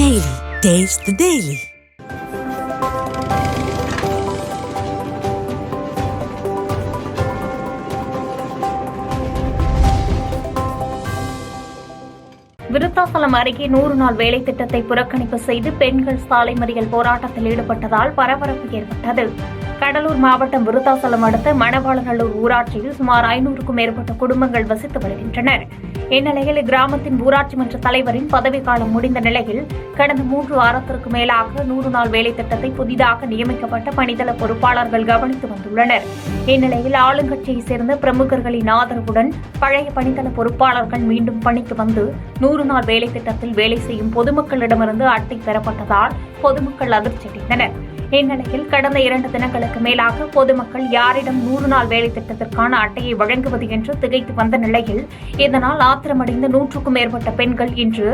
Daily. Taste the Daily. Virudhachalam அருகே 100 நாள் வேலை திட்டத்தை புறக்கணிப்பு செய்து பெண்கள் சாலை மறியல் போராட்டத்தில் ஈடுபட்டதால் பரபரப்பு ஏற்பட்டது. கடலூர் மாவட்டம் விருத்தாசலம் அடுத்த மணவாளநல்லூர் ஊராட்சியில் சுமார் 500க்கும் மேற்பட்ட குடும்பங்கள் வசித்து வருகின்றனர். இந்நிலையில் இக்கிராமத்தின் ஊராட்சி மன்ற தலைவரின் பதவிக்காலம் முடிந்த நிலையில் கடந்த 3 வாரத்திற்கு மேலாக 100 நாள் வேலை திட்டத்தை புதிதாக நியமிக்கப்பட்ட பணிதள பொறுப்பாளர்கள் கவனித்து வந்துள்ளனர். இந்நிலையில் ஆளுங்கட்சியைச் சேர்ந்த பிரமுகர்களின் ஆதரவுடன் பழைய பணிதள பொறுப்பாளர்கள் மீண்டும் பணிக்கு வந்து 100 நாள் வேலை திட்டத்தில் வேலை செய்யும் பொதுமக்களிடமிருந்து அட்டை பெறப்பட்டதால் பொதுமக்கள் அதிர்ச்சியடைந்தனர். இந்நிலையில் கடந்த 2 தினங்களுக்கு மேலாக பொதுமக்கள் யாரிடம் 100 நாள் வேலை திட்டத்திற்கான அட்டையை வழங்குவது என்று திகைத்து வந்த நிலையில் இதனால் ஆத்திரமடைந்த 100க்கும் மேற்பட்ட பெண்கள் இன்று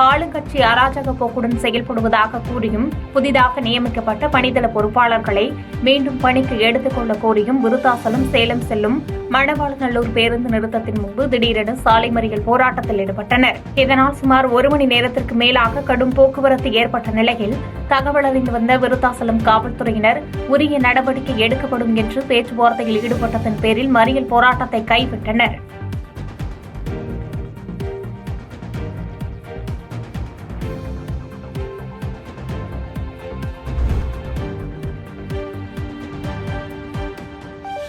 ஆளுங்கட்சி அராஜக போக்குடன் செயல்படுவதாக கூறியும் புதிதாக நியமிக்கப்பட்ட பணிதள பொறுப்பாளர்களை மீண்டும் பணிக்கு எடுத்துக் கொள்ள கோரியும் விருத்தாசலம் சேலம் செல்லும் மணவாளநல்லூர் பேருந்து நிறுத்தத்தின் முன்பு திடீரென சாலை மறியல் போராட்டத்தில் ஈடுபட்டனர். இதனால் சுமார் 1 மணி நேரத்திற்கு மேலாக கடும் போக்குவரத்து ஏற்பட்ட நிலையில் தகவல் அறிந்து வந்த விருத்தாசலம் காவல்துறையினர் உரிய நடவடிக்கை எடுக்கப்படும் என்று பேச்சுவார்த்தையில் ஈடுபட்டதன் பேரில் மறியல் போராட்டத்தை கைவிட்டனர்.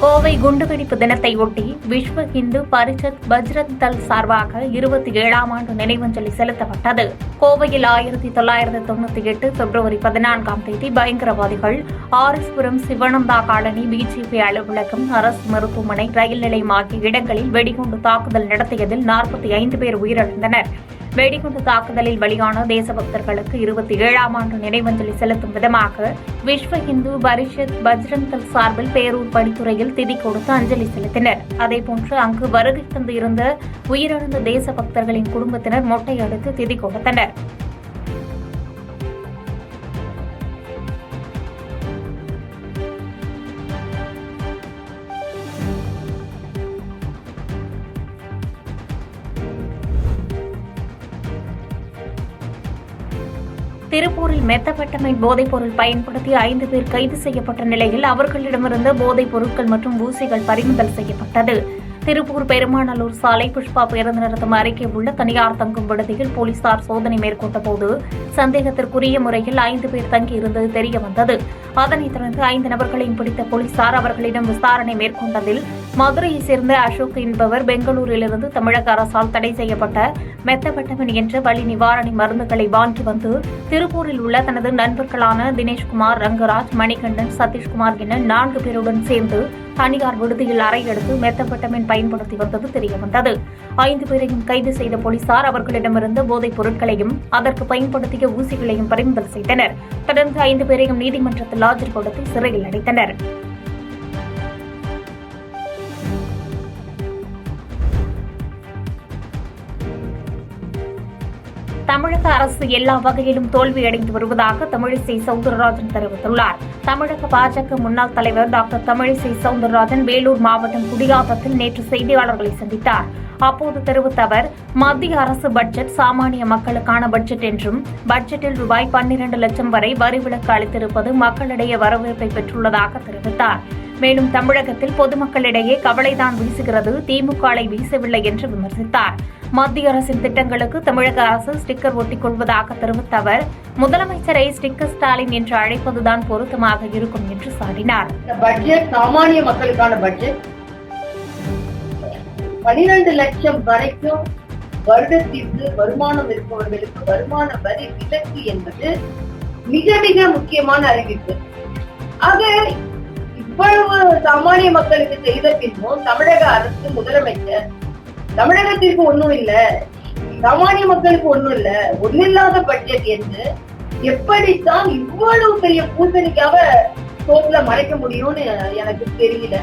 கோவை குண்டுவெடிப்பு தினத்தையொட்டி விஸ்வ இந்து பரிஷத் பஜ்ரங் தள் சார்பாக 27ஆம் ஆண்டு நினைவஞ்சலி செலுத்தப்பட்டது. கோவையில் 1998 பிப்ரவரி 14ஆம் தேதி பயங்கரவாதிகள் ஆர்எஸ்புரம் சிவானந்தா காலனி பிஜேபி அலுவலகம் அரசு மருத்துவமனை ரயில் நிலையம் ஆகிய இடங்களில் வெடிகுண்டு தாக்குதல் நடத்தியதில் 45 பேர் உயிரிழந்தனர். வெடிகுண்டு தாக்குதலில் பலியான தேசபக்தர்களுக்கு 27ஆம் ஆண்டு நினைவஞ்சலி செலுத்தும் விதமாக விஸ்வ இந்து பரிஷத் பஜ்ரங் தள் சார்பில் பேரூர் படித்துறையில் திதி கொடுத்து அஞ்சலி செலுத்தினர். அதேபோன்று அங்கு வருகை தந்து இருந்த உயிரிழந்த தேசபக்தர்களின் குடும்பத்தினர் மொட்டை அடித்து திதி கொடுத்தனர். திருப்பூரில் மெத்தபெட்டமைன் போதைப்பொருள் பயன்படுத்தி 5 பேர் கைது செய்யப்பட்ட நிலையில் அவர்களிடமிருந்து போதைப் பொருட்கள் மற்றும் ஊசிகள் பறிமுதல் செய்யப்பட்டது. திருப்பூர் பெருமாநல்லூர் சாலை புஷ்பா பேருந்து நிறுத்தம் அருகே உள்ள தனியார் தங்கும் விடுதியில் போலீசார் சோதனை மேற்கொண்டபோது சந்தேகத்திற்குரிய முறையில் 5 பேர் தங்கியிருந்தது தெரியவந்தது. அதனைத் தொடர்ந்து 5 நபர்களையும் பிடித்த போலீசார் அவர்களிடம் விசாரணை மேற்கொண்டதில் மதுரையைச் சேர்ந்த அசோக் என்பவர் பெங்களூரிலிருந்து தமிழக அரசால் தடை செய்யப்பட்ட மெத்தபெட்டமின் என்ற வலி நிவாரணி மருந்துகளை வாங்கி வந்து திருப்பூரில் உள்ள தனது நண்பர்களான தினேஷ்குமார், ரங்கராஜ், மணிகண்டன், சதீஷ்குமார் என 4 பேருடன் சேர்ந்து தனியார் விடுதியில் அறை எடுத்து மெத்தபெட்டமின் பயன்படுத்தி வந்தது தெரியவந்தது. 5 பேரையும் கைது செய்த போலீசார் அவர்களிடமிருந்து போதைப் பொருட்களையும் அதற்கு பயன்படுத்திய ஊசிகளையும் பறிமுதல் செய்தனர். தொடர்ந்து 5 பேரையும் நீதிமன்றத்தில் ஆஜர்படுத்தி சிறையில் அடைத்தனர். தமிழக அரசு எல்லா வகையிலும் தோல்வியடைந்து வருவதாக தமிழிசை சவுந்தரராஜன் தெரிவித்துள்ளார். தமிழக பாஜக முன்னாள் தலைவர் டாக்டர் தமிழிசை சவுந்தரராஜன் வேலூர் மாவட்டம் குடியாத்தத்தில் நேற்று செய்தியாளர்களை சந்தித்தார். அப்போது தெரிவித்த அவர், மத்திய அரசு பட்ஜெட் சாமானிய மக்களுக்கான பட்ஜெட் என்றும் பட்ஜெட்டில் ரூபாய் 12 லட்சம் வரை வரி விலக்கு அளித்திருப்பது மக்களிடையே வரவேற்பை பெற்றுள்ளதாக தெரிவித்தார். மேலும் தமிழகத்தில் பொதுமக்களிடையே கவலைதான் வீசுகிறது, திமுக வீசவில்லை என்று விமர்சித்தார். மத்திய அரசின் திட்டங்களுக்கு தமிழக அரசு ஸ்டிக்கர் ஒட்டிக் கொள்வதாக தெரிவித்த அவர், முதலமைச்சரை ஸ்டிக்கர் ஸ்டாலின் என்று அழைப்பதுதான் பொருத்தமாக இருக்கும் என்று சாடினார். பட்ஜெட் சாமானிய மக்களுக்கான பட்ஜெட் 12 லட்சம் வரைக்கும் வருடத்திற்கு வருமானம் இருப்பவர்களுக்கு வருமான வரி விலக்கு என்பது மிக மிக முக்கியமான அறிவிப்பு. ஆக இவ்வளவு சாமானிய மக்களுக்கு செய்த பின்பும் தமிழக அரசு முதலமைச்சர் தமிழகத்திற்கு ஒண்ணும் இல்ல, சாமானிய மக்களுக்கு ஒண்ணும் இல்ல, ஒன்னில்லாத பட்ஜெட் என்று எப்படித்தான் இவ்வளவு பெரிய பூசணிக்காக சோப்புல மறைக்க முடியும்னு எனக்கு தெரியல.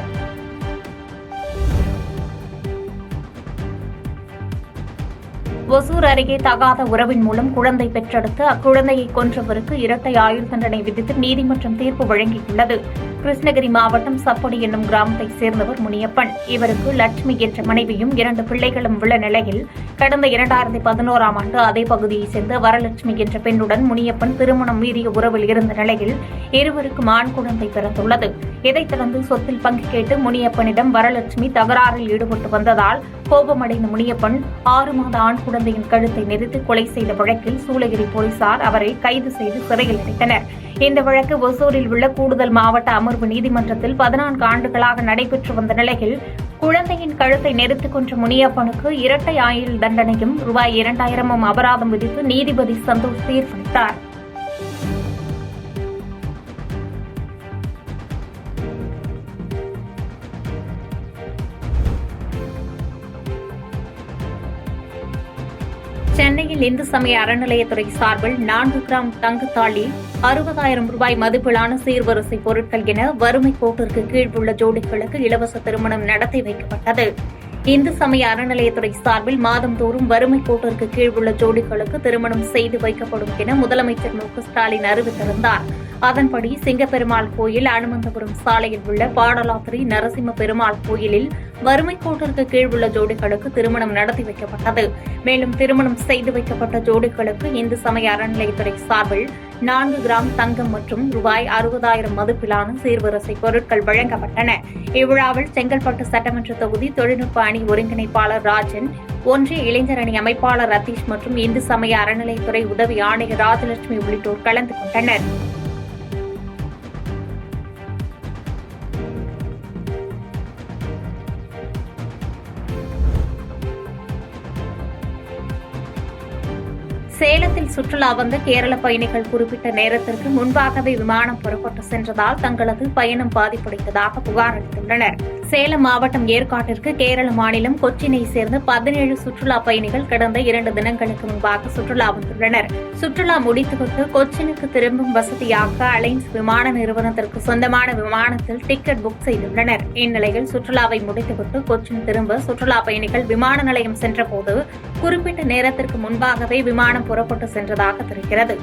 ஒசூர் அருகே தகாத உறவின் மூலம் குழந்தை பெற்றெடுத்து அக்குழந்தையை கொன்றவருக்கு இரட்டை ஆயுள் தண்டனை விதித்து நீதிமன்றம் தீர்ப்பு வழங்கியுள்ளது. கிருஷ்ணகிரி மாவட்டம் சப்படி என்னும் கிராமத்தைச் சேர்ந்தவர் முனியப்பன். இவருக்கு லட்சுமி என்ற மனைவியும் 2 பிள்ளைகளும் உள்ள நிலையில் கடந்த 2011ஆம் ஆண்டு அதே பகுதியைச் சேர்ந்த வரலட்சுமி என்ற பெண்ணுடன் முனியப்பன் திருமணம் மீறிய உறவில் இருந்த நிலையில் இருவருக்கும் ஆண் குழந்தை பிறந்துள்ளது. இதைத் தொடர்ந்து சொத்தில் பங்கு கேட்டு முனியப்பனிடம் வரலட்சுமி தகராறில் ஈடுபட்டு வந்ததால் கோபமடைந்த முனியப்பன் 6 மாத ஆண் குழந்தையின் கழுத்தை நெரித்து கொலை செய்த வழக்கில் சூளகிரி போலீசார் அவரை கைது செய்து சிறையில் அடைத்தனர். இந்த வழக்கு ஒசூரில் உள்ள கூடுதல் மாவட்ட அமர்வு நீதிமன்றத்தில் 14 ஆண்டுகளாக நடைபெற்று வந்த நிலையில் குழந்தையின் கழுத்தை நெரித்துக் கொன்ற முனியப்பனுக்கு இரட்டை ஆயுள் தண்டனையும் ரூபாய் 2000 அபராதம் விதித்து நீதிபதி சந்தோஷ் தீர்ப்பளித்தார். சென்னையில் இந்து சமய அறநிலையத்துறை சார்பில் 4 கிராம் தங்கத்தாளி 60,000 ரூபாய் மதிப்பிலான சீர்வரிசை பொருட்கள் என வறுமை கோட்டிற்கு கீழ் உள்ள ஜோடிகளுக்கு இலவச திருமணம் நடத்தி வைக்கப்பட்டது. இந்து சமய அறநிலையத்துறை சார்பில் மாதந்தோறும் வறுமை கோட்டிற்கு கீழ் உள்ள ஜோடிகளுக்கு திருமணம் செய்து வைக்கப்படும் என முதலமைச்சர் மு க ஸ்டாலின் அறிவித்திருந்தார். அதன்படி சிங்கப்பெருமாள் கோயில், அனுமந்தபுரம் சாலையில் உள்ள பாடலாத்திரி நரசிம்ம பெருமாள் கோயிலில் வறுமை கோட்டிற்கு கீழ் உள்ள ஜோடிகளுக்கு திருமணம் நடத்தி வைக்கப்பட்டது. மேலும் திருமணம் செய்து வைக்கப்பட்ட ஜோடிகளுக்கு இந்து சமய அறநிலையத்துறை சார்பில் 4 கிராம் தங்கம் மற்றும் ரூபாய் 60,000 மதிப்பிலான சீர்வரிசை பொருட்கள் வழங்கப்பட்டன. இவ்விழாவில் செங்கல்பட்டு சட்டமன்ற தொகுதி தொழில்நுட்ப அணி ஒருங்கிணைப்பாளர் ராஜன், ஒன்றிய இளைஞர் அணி அமைப்பாளர் ரத்தீஷ் மற்றும் இந்து சமய அறநிலையத்துறை உதவி ஆணையர் ராஜலட்சுமி உள்ளிட்டோர் கலந்து கொண்டனர். சேலத்தில் சுற்றுலா வந்த கேரள பயணிகள் குறிப்பிட்ட நேரத்திற்கு முன்பாகவே விமானம் புறப்பட்டு சென்றதால் தங்களது பயணம் பாதிப்படைந்ததாக புகார் அளித்துள்ளனர். சேலம் மாவட்டம் ஏற்காட்டிற்கு கேரள மாநிலம் கொச்சினை சேர்ந்த 17 சுற்றுலா பயணிகள் கடந்த 2 தினங்களுக்கு முன்பாக சுற்றுலா வந்துள்ளனர். சுற்றுலா முடித்துவிட்டு கொச்சினுக்கு திரும்பும் வசதியாக அலைன்ஸ் விமான நிறுவனத்திற்கு சொந்தமான விமானத்தில் டிக்கெட் புக் செய்துள்ளனர். இந்நிலையில் சுற்றுலாவை முடித்துவிட்டு கொச்சின் திரும்ப சுற்றுலா பயணிகள் விமான நிலையம் சென்றபோது குறிப்பிட்ட நேரத்திற்கு முன்பாகவே விமானம் புறப்பட்டு சென்றதாக தெரிகிறது.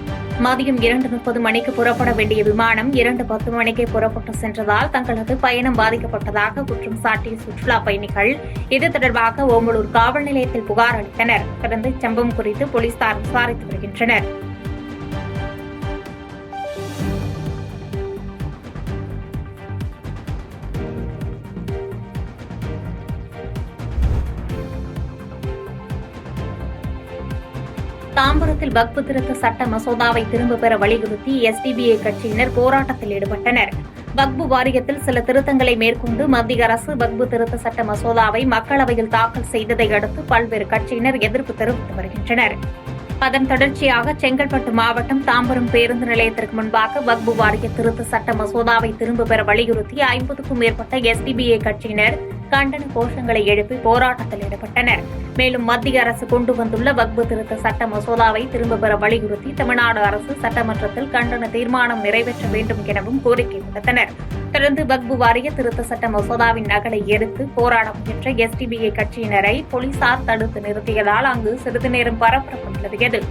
மதியம் 2:30 மணிக்கு புறப்பட வேண்டிய விமானம் 2:10 மணிக்கே புறப்பட்டு சென்றதால் தங்களது பயணம் பாதிக்கப்பட்டதாக குற்றம் சாட்டிய சுற்றுலா பயணிகள் இது தொடர்பாக ஓமலூர் காவல் நிலையத்தில் புகார் அளித்தனர். தொடர்ந்து சம்பவம் குறித்து போலீசார் விசாரித்து வருகின்றனர். தாம்பரத்தில் வக்பு திருத்த சட்ட மசோதாவை திரும்பப் பெற வலியுறுத்தி SDPI கட்சியினர் போராட்டத்தில் ஈடுபட்டனர். வக்பு வாரியத்தில் சில திருத்தங்களை மேற்கொண்டு மத்திய அரசு வக்பு திருத்த சட்ட மசோதாவை மக்களவையில் தாக்கல் செய்ததை அடுத்து பல்வேறு கட்சியினர் எதிர்ப்பு தெரிவித்து வருகின்றனர். அதன் தொடர்ச்சியாக செங்கல்பட்டு மாவட்டம் தாம்பரம் பேருந்து நிலையத்திற்கு முன்பாக வக்பு வாரிய திருத்த சட்ட மசோதாவை திரும்பப் பெற வலியுறுத்தி 50க்கும் மேற்பட்ட SDPI கட்சியினர் கண்டன கோஷங்களை எழுப்பி போராட்டத்தில் ஈடுபட்டனர். மேலும் மத்திய அரசு கொண்டு வந்துள்ள வக்பு திருத்த சட்ட மசோதாவை திரும்பப் பெற வலியுறுத்தி தமிழ்நாடு அரசு சட்டமன்றத்தில் கண்டன தீர்மானம் நிறைவேற்ற வேண்டும் எனவும் கோரிக்கை விடுத்தனர். தொடர்ந்து வக்பு வாரிய திருத்த சட்ட மசோதாவின் நகலை எரித்து போராட முயன்ற SDPI கட்சியினரை போலீசார் தடுத்து நிறுத்தியதால் அங்கு சிறிது நேரம் பரபரப்பு நிலவியது.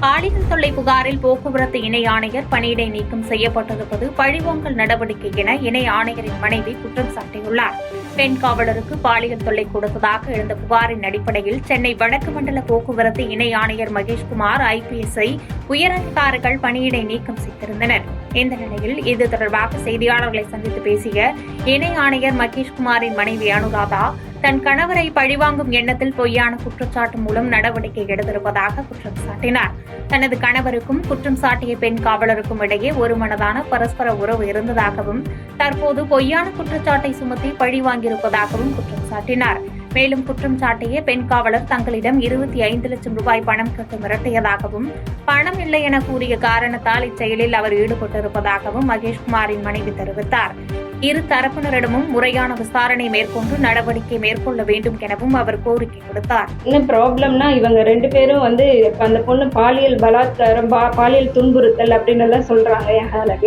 பாலியல் தொல்லை புகாரில் போக்குவரத்து இணை ஆணையர் பணியிடை நீக்கம் செய்யப்பட்டிருப்பது பழிவாங்கல் நடவடிக்கை என இணை ஆணையரின் மனைவி குற்றம் சாட்டியுள்ளார். பெண் காவலருக்கு பாலியல் தொல்லை கொடுத்ததாக எழுந்த புகாரின் அடிப்படையில் சென்னை வடக்கு மண்டல போக்குவரத்து இணை ஆணையர் மகேஷ்குமார் IPS-ஐ உயரதிகாரிகள் பணியிடை நீக்கம் செய்திருந்தனர். இந்த நிலையில் இது தொடர்பாக செய்தியாளர்களை சந்தித்து பேசிய இணை ஆணையர் மகேஷ்குமாரின் மனைவி அனுராதா தன் கணவரை பழிவாங்கும் எண்ணத்தில் பொய்யான குற்றச்சாட்டு மூலம் நடவடிக்கை எடுத்திருப்பதாக குற்றம் சாட்டினார். தனது கணவருக்கும் குற்றம் சாட்டிய பெண் காவலருக்கும் இடையே ஒருமனதான பரஸ்பர உறவு இருந்ததாகவும் தற்போது பொய்யான குற்றச்சாட்டை சுமத்தி பழிவாங்கியிருப்பதாகவும் குற்றம் சாட்டினார். மேலும் குற்றம் சாட்டிய பெண் காவலர் தங்களிடம் 25 லட்சம் ரூபாய் பணம் கட்ட மிரட்டியதாகவும் பணம் இல்லை என கூறிய காரணத்தால் இச்செயலில் அவர் ஈடுபட்டிருப்பதாகவும் மகேஷ்குமாரின் மனைவி தெரிவித்தார். இரு தரப்பினரிடமும் முறையான விசாரணை மேற்கொண்டு நடவடிக்கை மேற்கொள்ள வேண்டும் எனவும் அவர் கோரிக்கை விடுத்தார். என்ன ப்ராப்ளம்னா, இவங்க 2 பேரும் வந்து அந்த பொண்ணு பாலியல் பலாத்காரம், பாலியல் துன்புறுத்தல் அப்படின்னு எல்லாம் சொல்றாங்க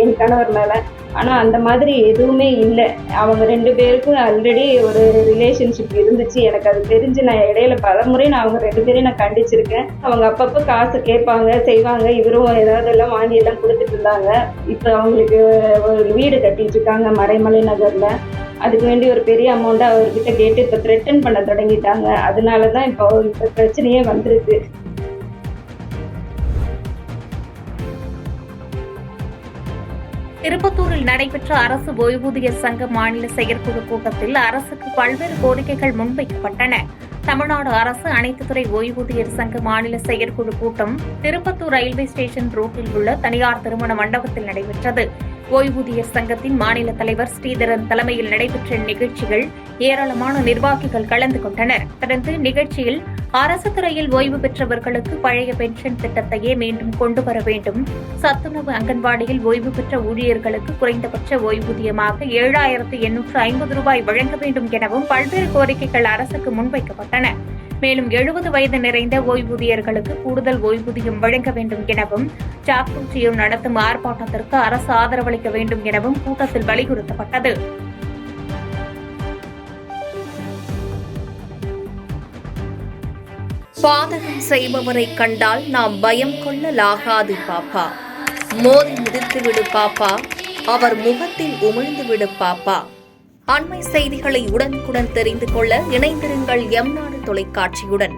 என் கணவர் மேல. ஆனா அந்த மாதிரி எதுவுமே இல்லை. அவங்க 2 பேருக்கும் ஆல்ரெடி ஒரு ரிலேஷன்ஷிப் இருந்துச்சு. எனக்கு அது தெரிஞ்சு நான் இடையில பலமுறை அவங்க 2 பேரையும் நான் கண்டிச்சிருக்கேன். அவங்க அப்பப்போ காசு கேட்பாங்க, செய்வாங்க. இவரும் ஏதாவது எல்லாம் வாங்கி எல்லாம் கொடுத்துட்டு இருந்தாங்க. இப்போ அவங்களுக்கு ஒரு வீடு கட்டிட்டு இருக்காங்க மறைமலை நகர்ல. அதுக்கு வேண்டி ஒரு பெரிய அமௌண்ட்டை அவர்கிட்ட கேட்டு இப்போ த்ரெட்டன் பண்ண தொடங்கிட்டாங்க. அதனால தான் இப்போ பிரச்சனையே வந்திருக்கு. திருப்பத்தூரில் நடைபெற்ற அரசு ஓய்வூதியர் சங்க மாநில செயற்குழு கூட்டத்தில் அரசுக்கு பல்வேறு கோரிக்கைகள் முன்வைக்கப்பட்டன. தமிழ்நாடு அரசு அனைத்து துறை ஓய்வூதியர் சங்க மாநில செயற்குழு கூட்டம் திருப்பத்தூர் ரயில்வே ஸ்டேஷன் ரோட்டில் உள்ள தனியார் திருமண மண்டபத்தில் நடைபெற்றது. ஓய்வூதியர் சங்கத்தின் மாநில தலைவர் ஸ்ரீதரன் தலைமையில் நடைபெற்ற நிகழ்ச்சிகள் ஏராளமான நிர்வாகிகள் கலந்து கொண்டனர். தொடர்ந்து நிகழ்ச்சியில் அரசு துறையில் ஓய்வு பெற்றவர்களுக்கு பழைய பென்ஷன் திட்டத்தையே மீண்டும் கொண்டுவர வேண்டும், சத்துணவு அங்கன்வாடியில் ஓய்வு பெற்ற ஊழியர்களுக்கு குறைந்தபட்ச ஓய்வூதியமாக 7,850 ரூபாய் வழங்க வேண்டும் எனவும் பல்வேறு கோரிக்கைகள் அரசுக்கு முன்வைக்கப்பட்டன. மேலும் 70 வயது நிறைந்த ஓய்வூதியர்களுக்கு கூடுதல் ஓய்வூதியம் வழங்க வேண்டும் எனவும், சாக்கோச்சியில் நடத்தும் ஆர்ப்பாட்டத்திற்கு அரசு ஆதரவளிக்க வேண்டும் எனவும் கூட்டத்தில் வலியுறுத்தப்பட்டது. பாதகம் செய்பவரை கண்டால் நாம் பயம் கொள்ளலாகாது பாப்பா. மோதி மிதித்துவிடு பாப்பா, அவர் முகத்தில் உமிழ்ந்துவிடு பாப்பா. அண்மை செய்திகளை உடனுக்குடன் தெரிந்து கொள்ள இணைந்திருங்கள் எம் நாடு தொலைக்காட்சியுடன்.